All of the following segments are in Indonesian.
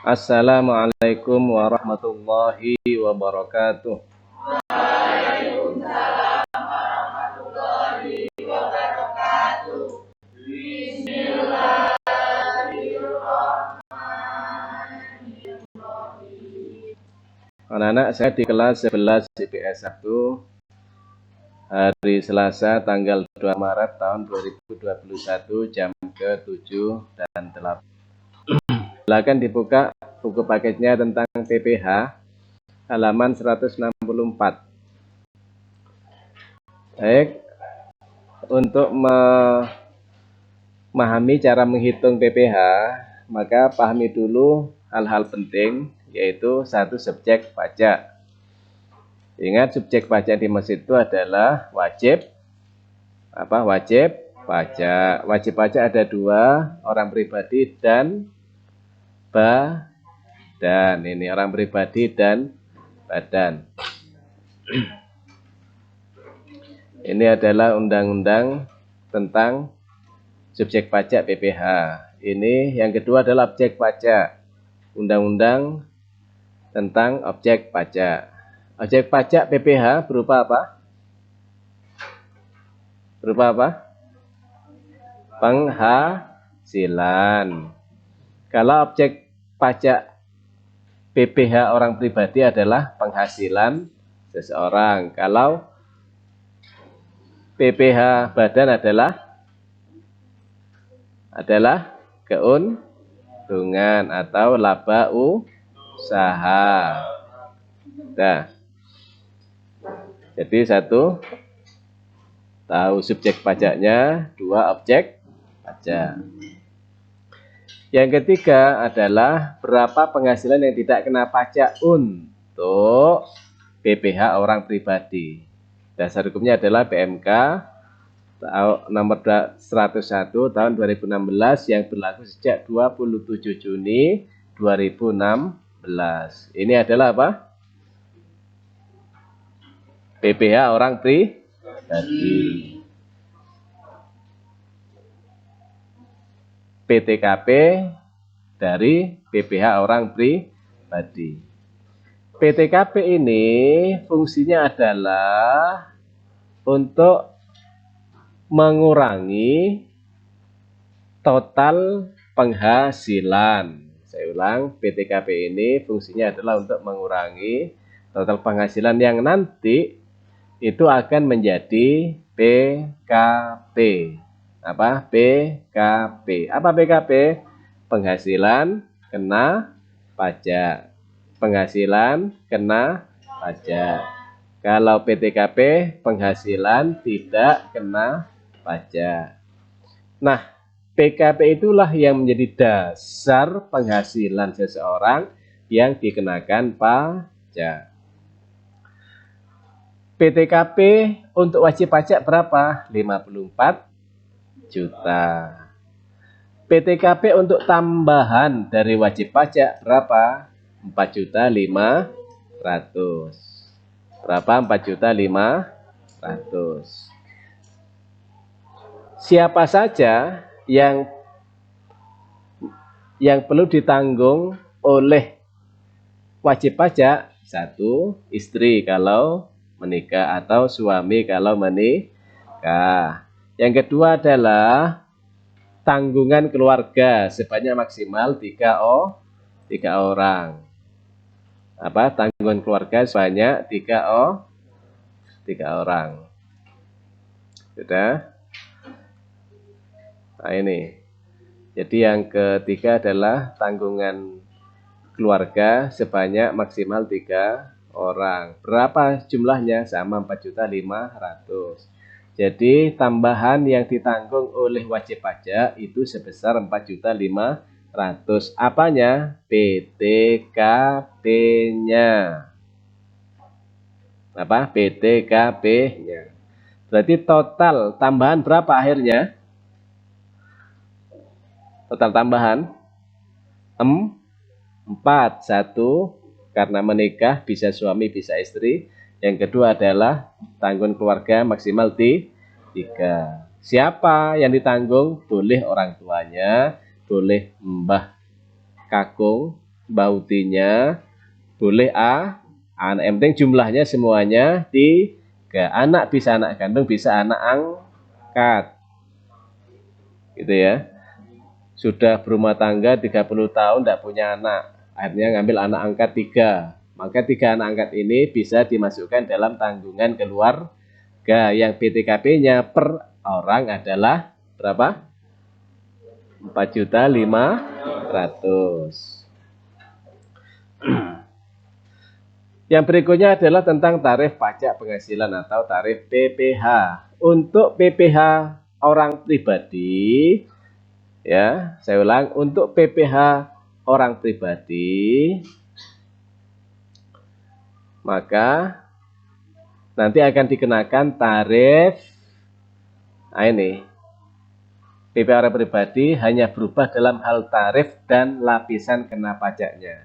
Assalamualaikum warahmatullahi wabarakatuh. Anak-anak, saya di kelas 11 IPS 1 hari Selasa tanggal 2 Maret tahun 2021 jam ke-7 dan 8. Silakan dibuka buku paketnya tentang PPH halaman 164. Baik, untuk memahami cara menghitung PPH, maka pahami dulu hal-hal penting, yaitu satu, subjek pajak. Ingat, subjek pajak di masjid itu adalah wajib pajak. Wajib pajak ada dua, orang pribadi dan badan. Ini orang pribadi dan badan. Ini adalah undang-undang tentang subjek pajak PPH. Ini yang kedua adalah objek pajak. Undang-undang tentang objek pajak. Objek pajak PPH berupa apa? Berupa apa? Penghasilan. Kalau objek pajak PPH orang pribadi adalah penghasilan seseorang. Kalau PPH badan adalah keuntungan atau laba usaha. Nah, jadi satu, tahu subjek pajaknya, dua, objek pajak. Yang ketiga adalah berapa penghasilan yang tidak kena pajak untuk PPH orang pribadi. Dasar hukumnya adalah PMK nomor 101 tahun 2016 yang berlaku sejak 27 Juni 2016. Ini adalah apa? PPH orang pribadi. PTKP dari PPH orang pribadi. PTKP ini fungsinya adalah untuk mengurangi total penghasilan. Saya ulang, PTKP ini fungsinya adalah untuk mengurangi total penghasilan yang nanti itu akan menjadi PKP. Apa? PKP. Apa PKP? Penghasilan kena pajak. Penghasilan kena pajak. Kalau PTKP, penghasilan tidak kena pajak. Nah, PKP itulah yang menjadi dasar penghasilan seseorang yang dikenakan pajak. PTKP untuk wajib pajak berapa? 54 juta. PTKP untuk tambahan dari wajib pajak berapa? 4.500.000. Berapa? 4.500.000. Siapa saja yang perlu ditanggung oleh wajib pajak? Satu, istri kalau menikah atau suami kalau menikah. Yang kedua adalah tanggungan keluarga sebanyak maksimal 3 orang. Apa? Tanggungan keluarga sebanyak 3 orang. Sudah? Nah, ini. Jadi yang ketiga adalah tanggungan keluarga sebanyak maksimal 3 orang. Berapa jumlahnya? Sama 4.500.000. Jadi tambahan yang ditanggung oleh wajib pajak itu sebesar 4.500.000. Apanya? PTKP-nya. Apa? PTKP-nya. Berarti total tambahan berapa akhirnya? Total tambahan 4. 1 karena menikah, bisa suami bisa istri. Yang kedua adalah tanggungan keluarga maksimal 3. Siapa yang ditanggung? Boleh orang tuanya, boleh mbah kakung, bautinya boleh A, anak. Yang penting jumlahnya semuanya 3. Anak bisa anak kandung, bisa anak angkat. Gitu ya. Sudah berumah tangga 30 tahun tidak punya anak. Akhirnya ngambil anak angkat 3. Maka 3 anak angkat ini bisa dimasukkan dalam tanggungan keluarga yang PTKP-nya per orang adalah berapa? 4.500.000. Yang berikutnya adalah tentang tarif pajak penghasilan atau tarif PPh. Untuk PPh orang pribadi, ya, saya ulang, untuk PPh orang pribadi, maka nanti akan dikenakan tarif. Nah ini, PPh orang pribadi hanya berubah dalam hal tarif dan lapisan kena pajaknya.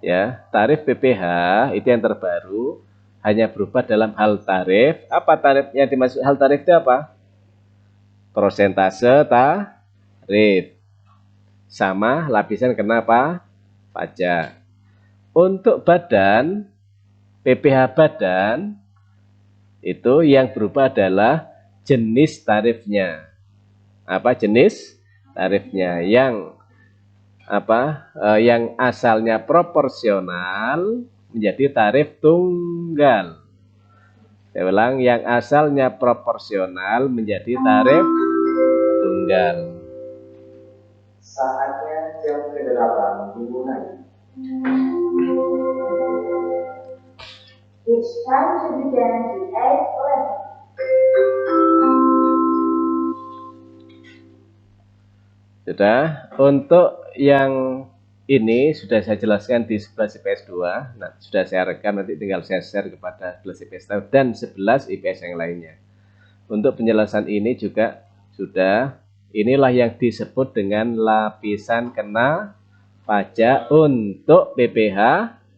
Ya, tarif PPh itu yang terbaru hanya berubah dalam hal tarif. Apa tarif yang dimaksud hal tarif itu apa? Persentase tarif sama lapisan kena pajak. Untuk badan, PPh badan itu yang berubah adalah jenis tarifnya. Apa jenis tarifnya? Yang asalnya proporsional menjadi tarif tunggal. Saya ulang, yang asalnya proporsional menjadi tarif tunggal. Saatnya jam ke-8 dimulai. It's time to begin the 8th lesson. Sudah, untuk yang ini sudah saya jelaskan di 11 IPS 2. Nah, sudah saya rekam, nanti tinggal saya share kepada 11 IPS 1 dan 11 IPS yang lainnya. Untuk penjelasan ini juga sudah, inilah yang disebut dengan lapisan kena pajak untuk PPh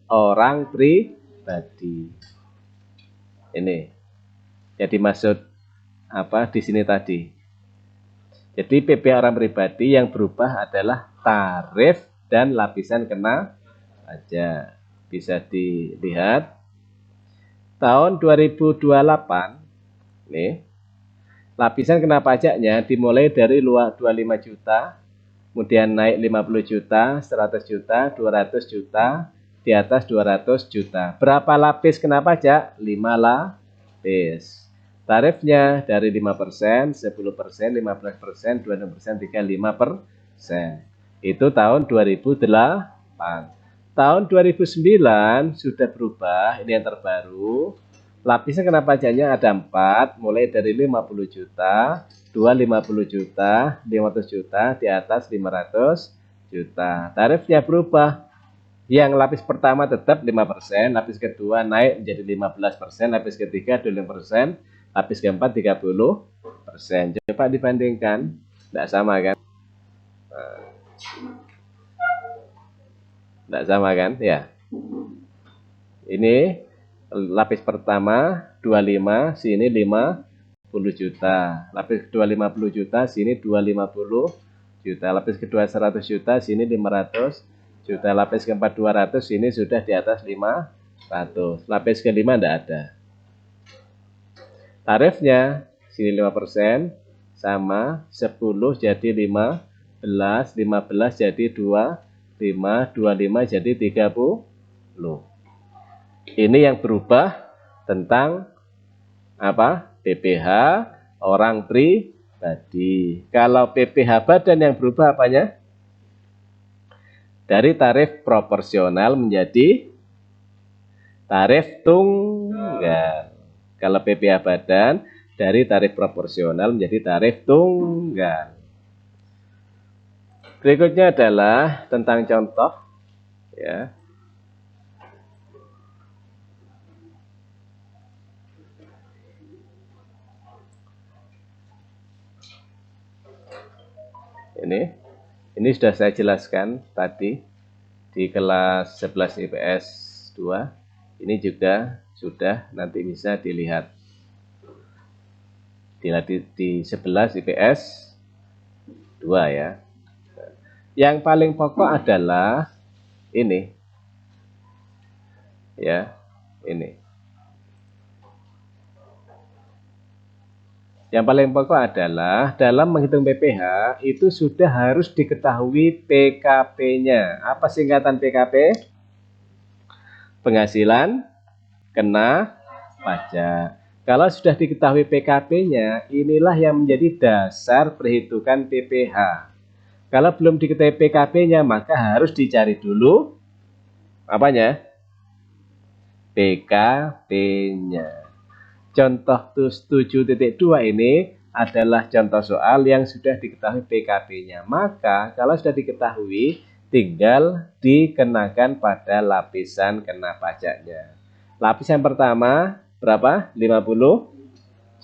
orang pribadi. Ini yang dimaksud apa di sini tadi. Jadi PPh orang pribadi yang berubah adalah tarif dan lapisan kena pajak. Bisa dilihat tahun 2028 nih, lapisan kena pajaknya dimulai dari luar 25 juta, kemudian naik 50 juta, 100 juta, 200 juta, di atas 200 juta. Berapa lapis kena pajak? 5 lapis. Tarifnya dari 5%, 10%, 15%, 26%, 35%. Itu tahun 2008. Tahun 2009 sudah berubah, ini yang terbaru. Lapisan kena pajaknya ada 4, mulai dari 50 juta, 250 juta, 500 juta, di atas 500 juta. Tarifnya berubah. Yang lapis pertama tetap 5%, lapis kedua naik menjadi 15%, lapis ketiga 25%, lapis keempat 30%. Coba dibandingkan, tidak sama kan? Tidak sama kan? Ya. Ini lapis pertama 25, sini 50 juta. Lapis kedua 50 juta, sini 250 juta. Lapis kedua 100 juta, sini 500 juta. Lapis keempat 200, sini sudah di atas 500. Lapis kelima tidak ada. Tarifnya sini 5% sama 10 jadi 15, 15 jadi 25, 25 jadi 30. Ini yang berubah tentang apa? PPh orang pribadi. Kalau PPh badan yang berubah apanya? Dari tarif proporsional menjadi tarif tunggal. Kalau PPh badan dari tarif proporsional menjadi tarif tunggal. Berikutnya adalah tentang contoh, ya. Ini sudah saya jelaskan tadi di kelas 11 IPS 2. Ini juga sudah nanti bisa dilihat di 11 IPS 2 ya. Yang paling pokok adalah ini. Ya, ini. Yang paling pokok adalah dalam menghitung PPh itu sudah harus diketahui PKP-nya. Apa singkatan PKP? Penghasilan kena pajak. Kalau sudah diketahui PKP-nya, inilah yang menjadi dasar perhitungan PPh. Kalau belum diketahui PKP-nya, maka harus dicari dulu apanya? PKP-nya. Contoh 7.2 ini adalah contoh soal yang sudah diketahui PKP-nya. Maka kalau sudah diketahui, tinggal dikenakan pada lapisan kena pajaknya. Lapisan pertama berapa? 50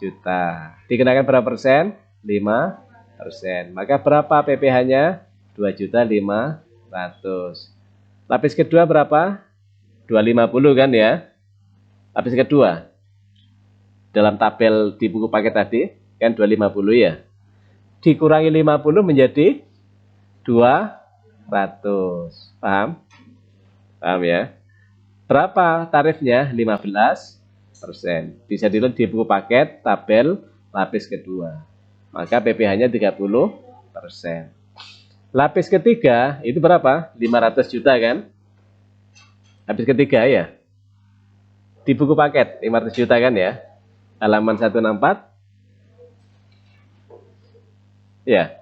juta. Dikenakan berapa persen? 5%. Maka berapa PPh-nya? 2.500.000. Lapis kedua berapa? 250 kan ya? Lapis kedua. Dalam tabel di buku paket tadi kan 250 ya. Dikurangi 50 menjadi 200. Paham? Paham ya? Berapa tarifnya? 15%. Bisa dilihat di buku paket tabel lapis kedua. Maka PPh-nya 30%. Lapis ketiga itu berapa? 500 juta kan? Lapis ketiga ya. Di buku paket 500 juta kan ya? Halaman 164 ya,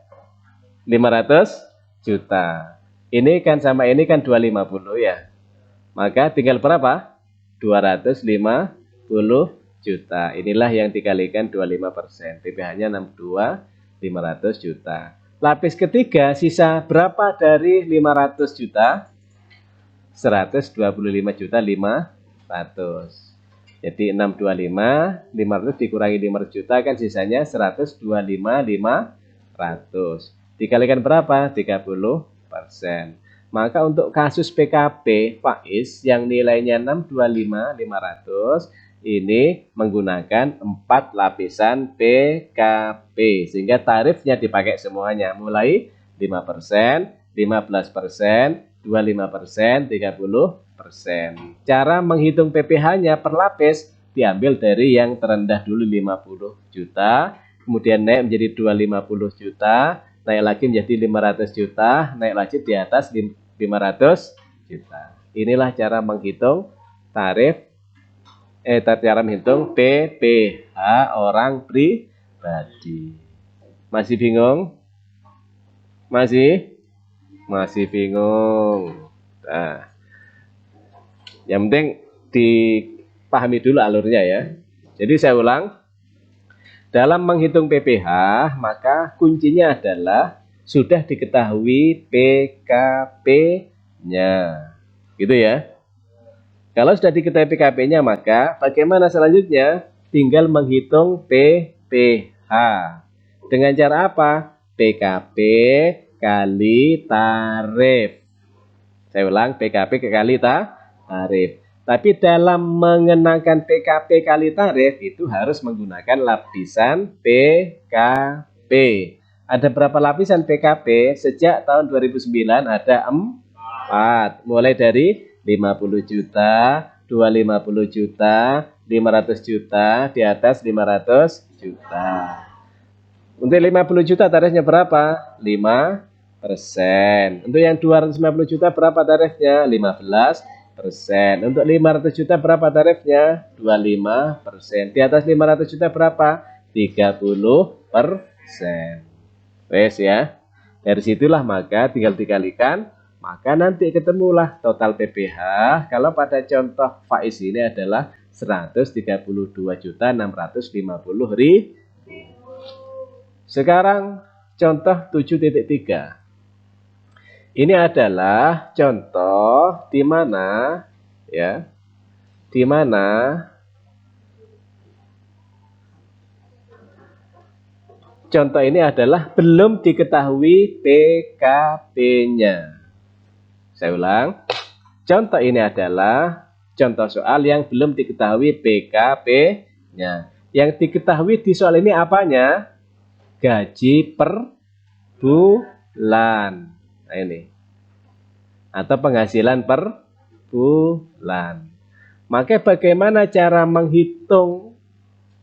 500 juta. Ini kan sama ini kan 250 ya. Maka tinggal berapa? 250 juta. Inilah yang dikalikan 25%. PPh-nya 62, 500 juta. Lapis ketiga sisa berapa dari 500 juta? 125 juta 500. Jadi 625, 500 dikurangi 500 juta kan sisanya 125.500. Dikalikan berapa? 30%. Maka untuk kasus PKP Faiz yang nilainya 625.500 ini menggunakan 4 lapisan PKP. Sehingga tarifnya dipakai semuanya. Mulai 5%, 15%, 25%, 30%. Cara menghitung PPh-nya per lapis diambil dari yang terendah dulu 50 juta, kemudian naik menjadi 250 juta, naik lagi menjadi 500 juta, naik lagi di atas 500 juta. Inilah cara menghitung cara menghitung PPh orang pribadi. Masih bingung? Masih bingung. Nah, yang penting dipahami dulu alurnya ya. Jadi saya ulang. Dalam menghitung PPh, maka kuncinya adalah sudah diketahui PKP-nya. Gitu ya. Kalau sudah diketahui PKP-nya, maka bagaimana selanjutnya? Tinggal menghitung PPh. Dengan cara apa? PKP kali tarif. Saya ulang, PKP kali tarif. Tapi dalam mengenakan PKP kali tarif itu harus menggunakan lapisan PKP. Ada berapa lapisan PKP? Sejak tahun 2009 ada 4. Mulai dari 50 juta, 250 juta, 500 juta, di atas 500 juta. Untuk 50 juta tarifnya berapa? 5%. Untuk yang 250 juta berapa tarifnya? 15%. Untuk 500 juta berapa tarifnya? 25%. Di atas 500 juta berapa? 30%. Wes ya. Dari situlah maka tinggal dikalikan, maka nanti ketemulah total PPh. Kalau pada contoh Faiz ini adalah 132.650.000. Sekarang contoh 7.3. Ini adalah contoh di mana ya, di mana contoh ini adalah belum diketahui PKP-nya. Saya ulang. Contoh ini adalah contoh soal yang belum diketahui PKP-nya. Yang diketahui di soal ini apanya? Gaji per bulan. Nah ini. Atau penghasilan per bulan. Maka bagaimana cara menghitung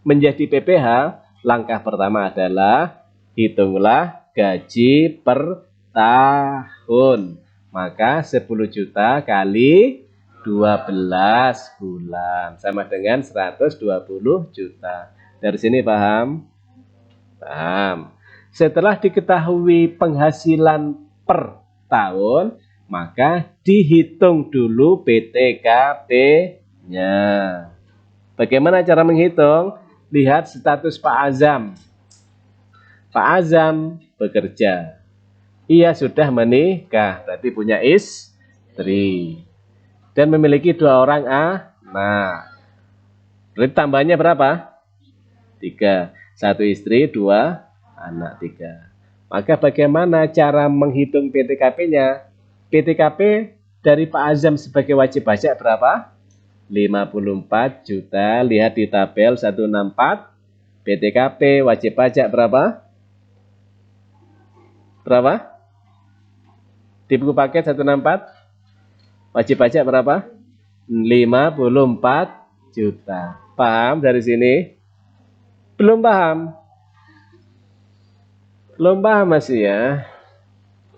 menjadi PPh? Langkah pertama adalah hitunglah gaji per tahun. Maka 10 juta kali 12 bulan sama dengan 120 juta. Dari sini paham? Paham. Setelah diketahui penghasilan per tahun, maka dihitung dulu PTKP-nya. Bagaimana cara menghitung? Lihat status Pak Azam. Pak Azam bekerja. Ia sudah menikah, berarti punya istri. Dan memiliki 2 orang anak. Berarti tambahnya berapa? 3. 1 istri, 2 anak, 3. Maka bagaimana cara menghitung PTKP-nya? PTKP dari Pak Azam sebagai wajib pajak berapa? 54 juta. Lihat di tabel 164. PTKP wajib pajak berapa? Berapa? Di buku paket 164. Wajib pajak berapa? 54 juta. Paham dari sini? Belum paham? Belum paham masih ya?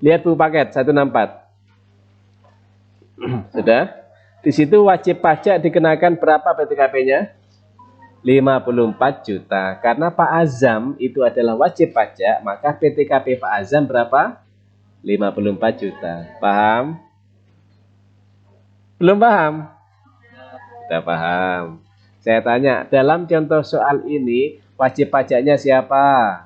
Lihat buku paket 164. Sudah? Di situ wajib pajak dikenakan berapa PTKP-nya? 54 juta. Karena Pak Azam itu adalah wajib pajak, maka PTKP Pak Azam berapa? 54 juta. Paham? Belum paham? Sudah paham. Saya tanya, dalam contoh soal ini wajib pajaknya siapa?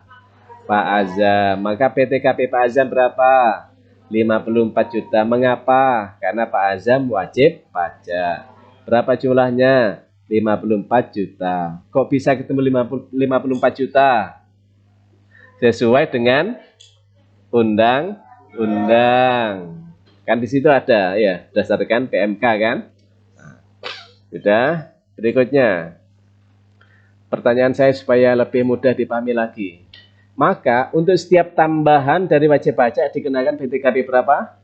Pak Azam. Maka PTKP Pak Azam berapa? 54 juta. Mengapa? Karena Pak Azam wajib pajak. Berapa jumlahnya? 54 juta. Kok bisa ketemu 54 juta? Sesuai dengan undang-undang. Kan di situ ada ya, berdasarkan PMK kan? Sudah. Berikutnya. Pertanyaan saya supaya lebih mudah dipahami lagi. Maka untuk setiap tambahan dari wajib pajak dikenakan PTKP berapa?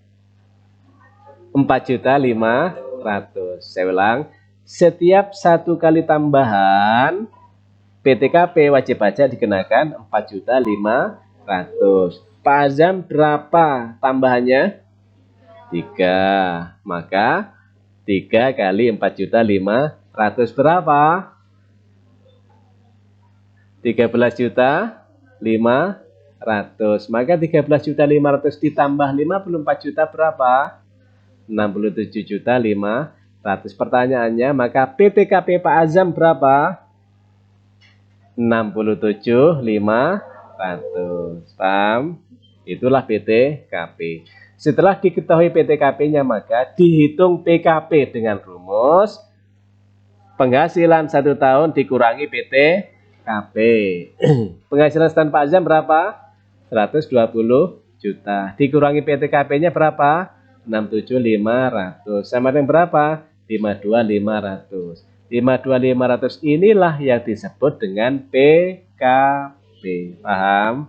4.500.000. Saya ulang. Setiap 1 kali tambahan PTKP wajib pajak dikenakan 4.500.000. Pak Azam berapa tambahannya? 3. Maka 3 kali 4.500.000 berapa? 13.500.000. Maka 13.500.000 ditambah 54 juta berapa? 67.500.000. Pertanyaannya, maka PTKP Pak Azam berapa? 67.500. Paham? Itulah PTKP. Setelah diketahui PTKP-nya, maka dihitung PKP dengan rumus penghasilan 1 tahun dikurangi PTKP. Penghasilan setahun Pak Azam berapa? 120 juta. Dikurangi PTKP-nya berapa? 67.500. Sama dengan berapa? 52.500. 52.500 inilah yang disebut dengan PKP. Paham?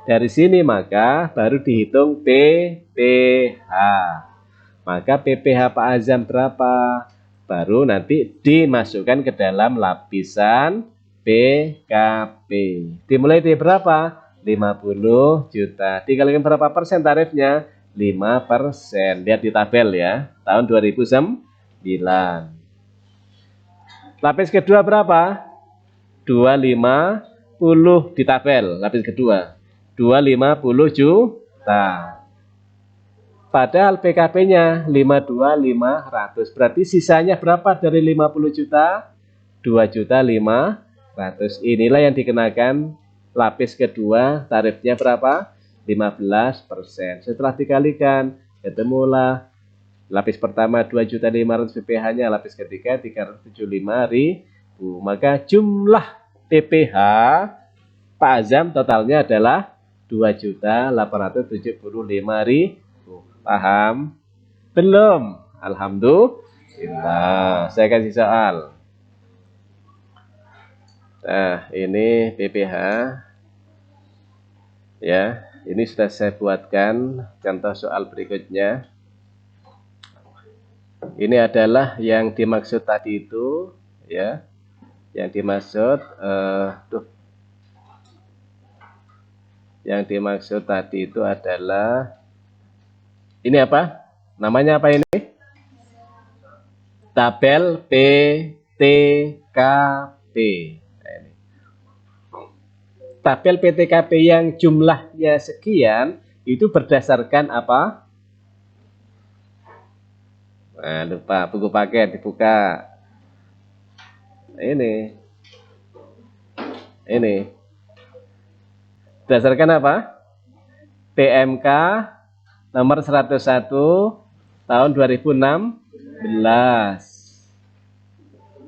Dari sini maka baru dihitung PPh. Maka PPh Pak Azam berapa? Baru nanti dimasukkan ke dalam lapisan PKP. Dimulai dari berapa? 50 juta. Dikalikan berapa persen tarifnya? 5%. Lihat di tabel ya. Tahun 2009. Lapis kedua berapa? 250 di tabel. Lapis kedua. 250 juta. Padahal PKP-nya 52.500. Berarti sisanya berapa dari 50 juta? 2.500.000. Inilah yang dikenakan lapis kedua. Tarifnya berapa? 15%. Setelah dikalikan, ketemulah lapis pertama 2.500.000 PPh-nya, lapis ketiga 375.000. Maka jumlah PPh Pak Azam totalnya adalah 2.875.000. Paham? Belum? Alhamdulillah. Saya kasih soal. Nah, ini PPh. Ya, Ini sudah saya buatkan contoh soal berikutnya. Ini adalah yang dimaksud tadi itu, ya. Yang dimaksud, yang dimaksud tadi itu adalah ini apa? Namanya apa ini? Tabel PTKP. Nah, ini. Tabel PTKP yang jumlahnya sekian itu berdasarkan apa? Nah, lupa buku paket dibuka. Ini berdasarkan apa? PMK nomor 101 tahun 2016,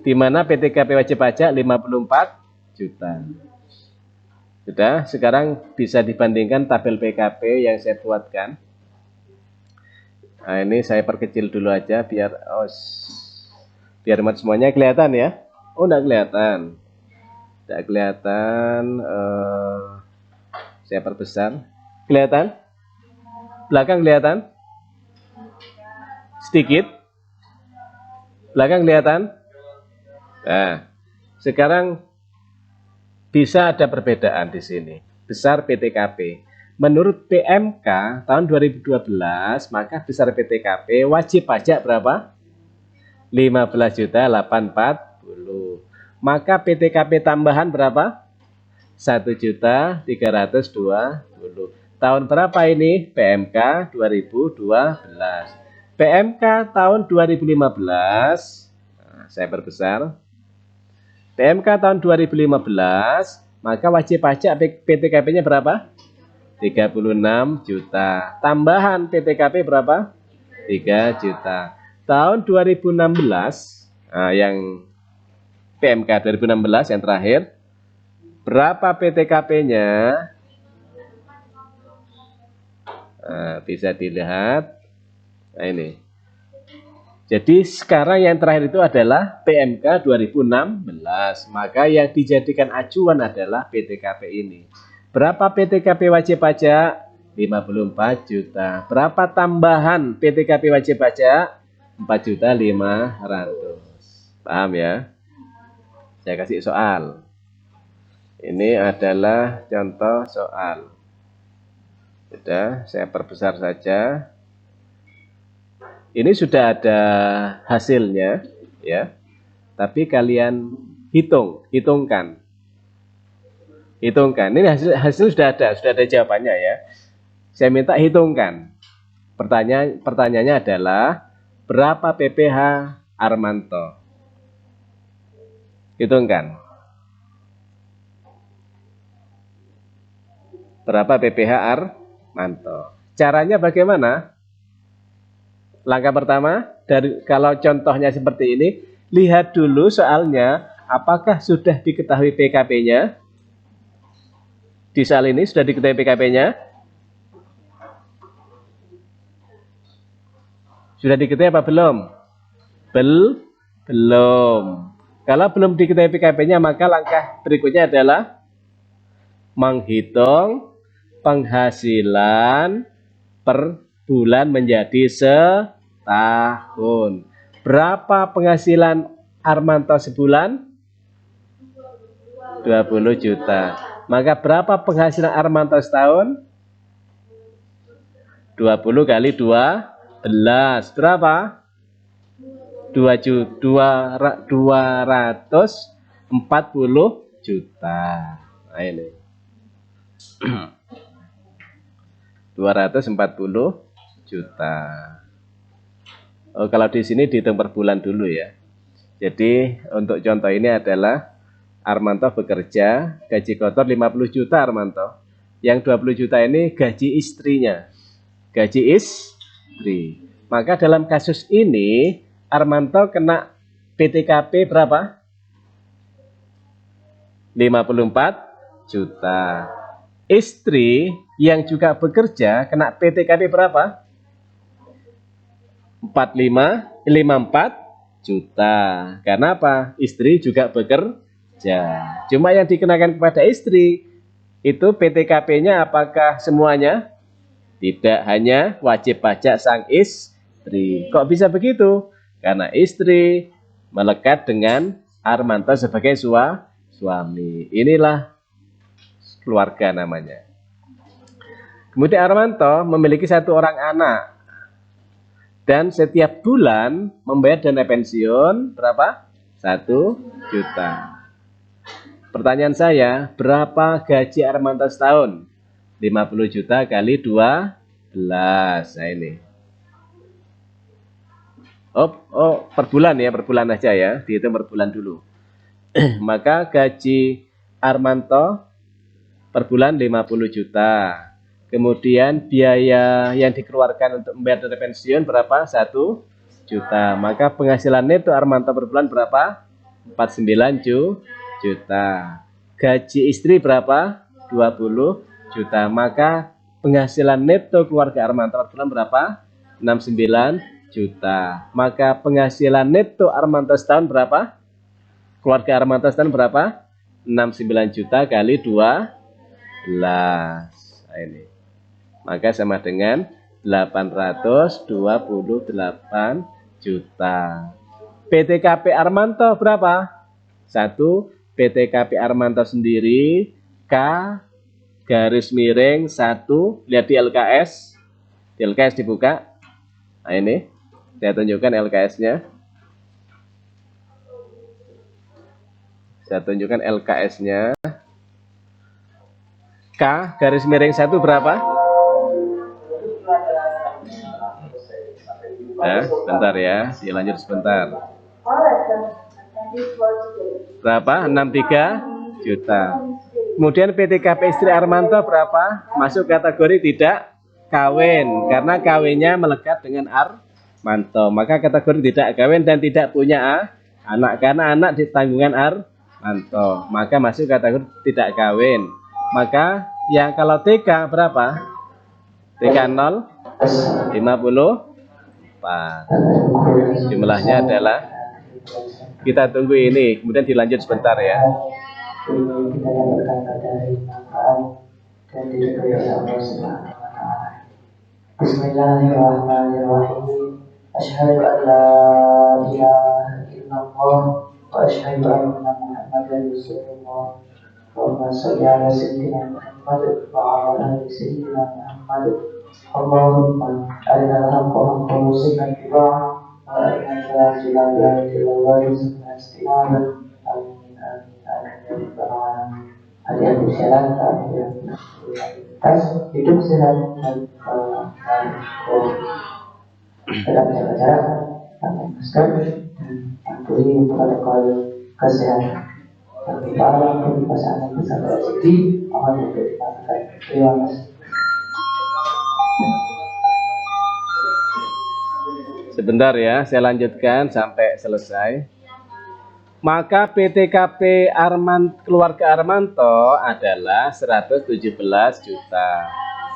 di mana PTKP wajib pajak 54 juta. Sudah, sekarang bisa dibandingkan tabel PKP yang saya buatkan. Nah, ini saya perkecil dulu aja biar semuanya kelihatan ya. Oh, enggak kelihatan. Tidak kelihatan. Saya perbesar. Kelihatan? Belakang kelihatan? Sedikit. Belakang kelihatan? Nah, sekarang bisa ada perbedaan di sini. Besar PTKP. Menurut PMK tahun 2012, maka besar PTKP wajib pajak berapa? 15.840. Maka PTKP tambahan berapa? 1.320. Tahun berapa ini? PMK 2012. PMK tahun 2015, nah, saya perbesar. PMK tahun 2015, maka wajib pajak PTKP-nya berapa? 36 juta. Tambahan PTKP berapa? 3 juta. Tahun 2016, nah, yang PMK 2016 yang terakhir, berapa PTKP-nya? Nah, bisa dilihat. Nah, ini. Jadi sekarang yang terakhir itu adalah PMK 2016. Maka yang dijadikan acuan adalah PTKP ini. Berapa PTKP wajib pajak? 54 juta. Berapa tambahan PTKP wajib pajak? 4.500.000. Paham ya? Saya kasih soal. Ini adalah contoh soal. Sudah, saya perbesar saja. Ini sudah ada hasilnya, ya. Tapi kalian hitungkan. Ini hasil sudah ada jawabannya ya. Saya minta hitungkan. Pertanyaannya adalah berapa PPh Armanto? Hitungkan. Berapa PPh Armanto? Caranya bagaimana? Langkah pertama, kalau contohnya seperti ini, lihat dulu soalnya, apakah sudah diketahui PKP-nya? Di soal ini sudah diketahui PKP-nya? Sudah diketahui apa belum? Belum. Kalau belum diketahui PKP-nya, maka langkah berikutnya adalah menghitung penghasilan per bulan menjadi setahun. Berapa penghasilan Armanto sebulan? 20 juta. Maka berapa penghasilan Armanto setahun? 20 kali 12. Berapa? 240 juta. Nah, ini. 240 juta. Oh, kalau di sini dihitung per bulan dulu ya. Jadi untuk contoh ini adalah Armanto bekerja, gaji kotor 50 juta Armanto. Yang 20 juta ini gaji istrinya. Gaji istri. Maka dalam kasus ini Armanto kena PTKP berapa? 54 juta. Istri yang juga bekerja kena PTKP berapa? 54 juta. Karena apa? Istri juga bekerja. Cuma yang dikenakan kepada istri Itu PTKP-nya apakah semuanya? Tidak, hanya wajib pajak sang istri. Kok bisa begitu? Karena istri melekat dengan Armanto sebagai suami. Inilah keluarga namanya. Kemudian Armanto memiliki 1 orang anak. Dan setiap bulan membayar dana pensiun berapa? 1 juta. Pertanyaan saya, berapa gaji Armanto setahun? 50 juta kali 12. Nah ini. Oh, per bulan ya, per bulan aja ya. Dihitung per bulan dulu. Maka gaji Armanto per bulan 50 juta. Kemudian biaya yang dikeluarkan untuk membayar dana pensiun berapa? 1 juta. Maka penghasilan neto Armanto per bulan berapa? 49 juta. Gaji istri berapa? 20 juta. Maka penghasilan neto keluarga Armanto per bulan berapa? 69 juta. Maka penghasilan neto Armanto setahun berapa? Keluarga Armanto setahun berapa? 69 juta kali 12. Nah ini. Maka sama dengan 828 juta. PTKP Armanto berapa? 1. PTKP Armanto sendiri K garis miring 1. Lihat di LKS. Di LKS dibuka. Nah ini. Saya tunjukkan LKS-nya. Saya tunjukkan LKS-nya. K garis miring 1 berapa? Nah, sebentar ya. Dilanjut sebentar. Berapa? 63 juta. Kemudian PTKP istri Armanto berapa? Masuk kategori tidak kawin. Karena kawinnya melekat dengan Armanto. Maka kategori tidak kawin dan tidak punya anak. Karena anak di tanggungan Armanto. Maka masuk kategori tidak kawin. Maka yang kalau TK berapa? TK 0, 54. Jumlahnya adalah, kita tunggu ini, kemudian dilanjut sebentar ya. Bismillahirrahmanirrahim. Asyhadu an la ilaha illallah wa asyhadu anna Muhammadan Rasulullah. Allahumma shalli ala sayyidina Muhammad wa ala ali sayyidina Muhammad. Allahumma arina al-haqqa haqqan warzuqna ittiba'ah wa arina al-batila batilan warzuqna ijtinabah. Amin amin amin ya rabbal alamin. Hadiah syarat tas hidup sehat dan dalam jaga jarak, pakai masker, dan patuhi protokol kesehatan. Para pasangan bersama Siti mohon untuk dimaafkan. Terima kasih. Sebentar ya, saya lanjutkan sampai selesai. Maka PTKP keluarga Armanto adalah 117 juta.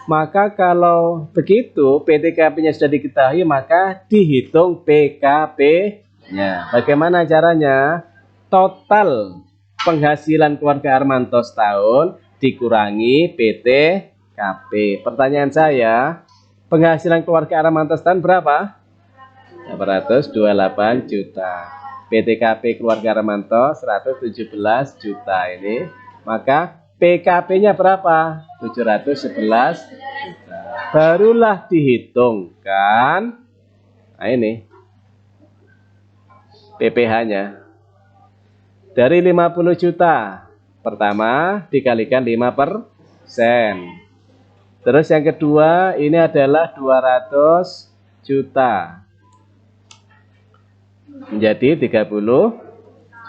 Maka kalau begitu PTKP-nya sudah diketahui, maka dihitung PKP-nya. Bagaimana caranya? Total penghasilan keluarga Armanto setahun dikurangi PTKP. Pertanyaan saya, penghasilan keluarga Armanto setahun berapa? 828 juta. PTKP keluarga Armanto 117 juta ini. Maka PKP-nya berapa? 711 juta. Barulah dihitungkan. Nah ini PPh-nya. Dari 50 juta, pertama dikalikan 5%. Terus yang kedua ini adalah 200 juta. Menjadi 30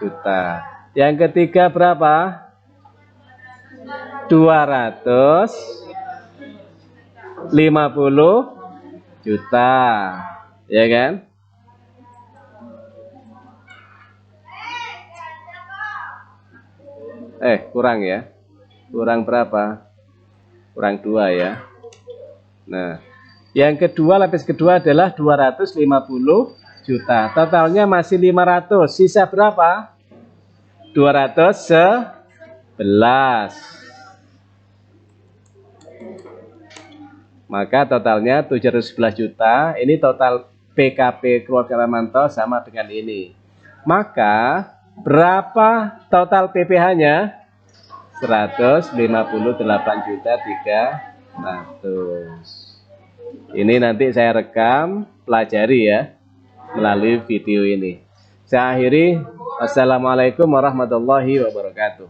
juta. Yang ketiga berapa? 250 juta. Ya kan? Kurang ya. Kurang berapa? Kurang 2 ya. Nah, yang kedua, lapis kedua adalah 250 juta. Totalnya masih 500. Sisa berapa? 211. Maka totalnya 711 juta. Ini total PKP keluarga Ramanto sama dengan ini. Maka berapa total PPh-nya? 158.300. Ini nanti saya rekam, pelajari ya melalui video ini. Saya akhiri. Assalamualaikum warahmatullahi wabarakatuh.